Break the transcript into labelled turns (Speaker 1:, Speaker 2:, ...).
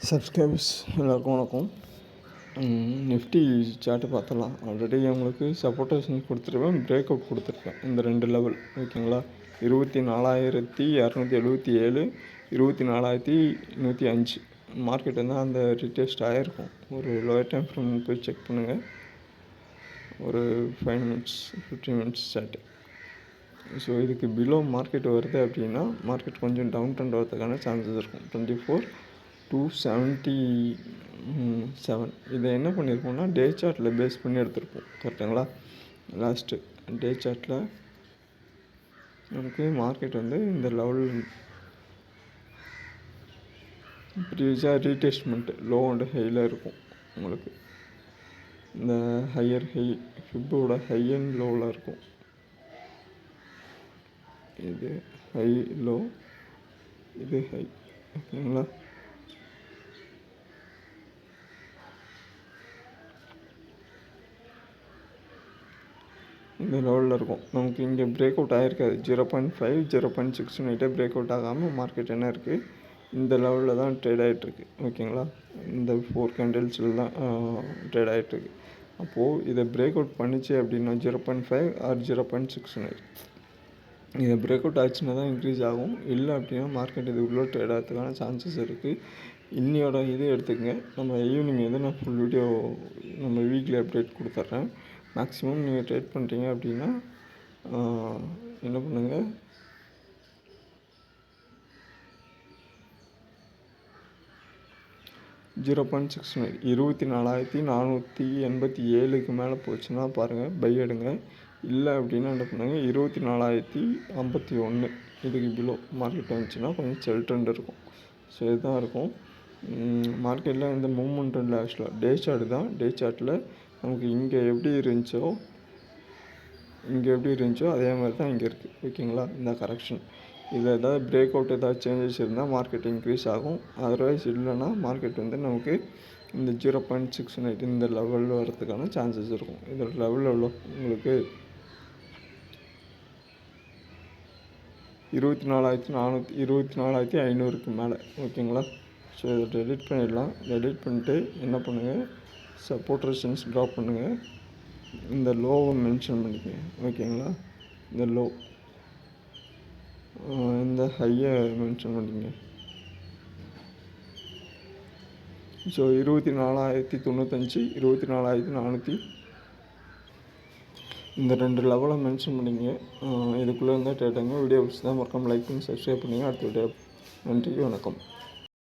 Speaker 1: Subscribers எல்லாருக்கும் வணக்கம். Nifty chart பார்த்துடலாம். ஆல்ரெடி உங்களுக்கு சப்போர்ட் ரெசிஸ்டன்ஸ் கொடுத்துருப்பேன், பிரேக் அவுட் கொடுத்துருப்பேன். இந்த 2 லெவல் ஓகேங்களா. 24,277, 24,105 மார்க்கெட் வந்து அந்த ரிட்டெஸ்ட் ஆகிருக்கும். ஒரு லோயர் டைம் ஃப்ரேம் போய் செக் பண்ணுங்கள். ஒரு 5 minutes 15 minutes சார்ட்டு. ஸோ இதுக்கு பிலோ மார்க்கெட் வருது அப்படின்னா மார்க்கெட் கொஞ்சம் டவுன் ட்ரெண்ட் வரதுக்கான சான்சஸ் இருக்கும். 24,277 இதை என்ன பண்ணியிருப்போம்னா டே சார்ட்டில் பேஸ் பண்ணி எடுத்திருப்போம். கரெக்டுங்களா. லாஸ்ட்டு டே சார்ட்டில் நமக்கு மார்க்கெட் வந்து இந்த லெவல் ப்ரீவியஸாக ரீடெஸ்ட்மெண்ட் லோ அண்ட் ஹையில் இருக்கும். உங்களுக்கு இந்த ஹையர் ஹை ஃபிப்போட ஹை அண்ட் லோவில் இருக்கும். இது ஹை லோ, இது ஹை ஓகேங்களா. இந்த லெவலில் இருக்கும். நமக்கு இங்கே பிரேக் அவுட் ஆகிருக்காது. 0.5 0.6 பிரேக் அவுட் ஆகாமல் மார்க்கெட் என்ன இருக்குது, இந்த லெவலில் தான் ட்ரேட் ஆகிட்டுருக்கு ஓகேங்களா. இந்த 4 கேண்டில்ஸில் தான் ட்ரேட் ஆகிட்டுருக்கு. அப்போது இதை பிரேக் அவுட் பண்ணிச்சு அப்படின்னா 0.5 ஆர் 0.69 இதை பிரேக் அவுட் ஆச்சுன்னா தான் இன்க்ரீஸ் ஆகும். இல்லை அப்படின்னா மார்க்கெட் இது உள்ள ட்ரேட் ஆகிறதுக்கான சான்சஸ் இருக்குது. இன்னையோட இது எடுத்துக்கங்க. நம்ம ஈவினிங் வந்து நான் ஃபுல் வீடியோ நம்ம வீக்லி அப்டேட் கொடுத்துட்றேன். மேக்ஸிமம் நீங்கள் ட்ரேட் பண்ணுறீங்க அப்படின்னா என்ன பண்ணுங்கள், $0.69 24,487 மேலே போச்சுன்னா பாருங்கள் பை எடுங்க. இல்லை அப்படின்னா என்ன பண்ணுங்கள், 24,051 இதுக்கு பிலோ மார்க்கெட் வந்துச்சுன்னா கொஞ்சம் செல் ட்ரெண்ட் இருக்கும். ஸோ இதுதான் இருக்கும். மார்க்கெட்டில் இந்த மூவ்மெண்ட் இல்லை. ஆக்சுவலாக டே சார்ட் தான். டே சார்ட்டில் நமக்கு இங்கே எப்படி இருந்துச்சோ அதே மாதிரி தான் இங்கே இருக்குது ஓகேங்களா. இந்த கரெக்ஷன் இதில் ஏதாவது பிரேக் அவுட் ஏதாவது சேஞ்சஸ் இருந்தால் மார்க்கெட் இன்க்ரீஸ் ஆகும். அதர்வைஸ் இல்லைன்னா மார்க்கெட் வந்து நமக்கு இந்த 0.69 இந்த லெவலில் வரதுக்கான சான்சஸ் இருக்கும். இதோட லெவலில் உள்ள உங்களுக்கு 24,500 மேலே ஓகேங்களா. ஸோ இதை டெலிட் பண்ணிடலாம். டெலிட் பண்ணிட்டு என்ன பண்ணுங்கள், சப்போர்ட் ரெசிஸ்டன்ஸ் ட்ராப் பண்ணுங்கள். இந்த லோவை மென்ஷன் பண்ணிக்கங்க ஓகேங்களா. இந்த லோ, இந்த ஹையை மென்ஷன் பண்ணிக்கங்க. ஸோ 24,095 24,400 இந்த 2 லெவலை மென்ஷன் பண்ணிங்க. இதுக்குள்ளே இருந்தால் டேட்டாங்க. வீடியோ பிடிச்சி தான் மறக்காமல் லைக் பண்ணி சப்ஸ்கிரைப் பண்ணுங்கள். அடுத்த வீடியோ. நன்றி, வணக்கம்.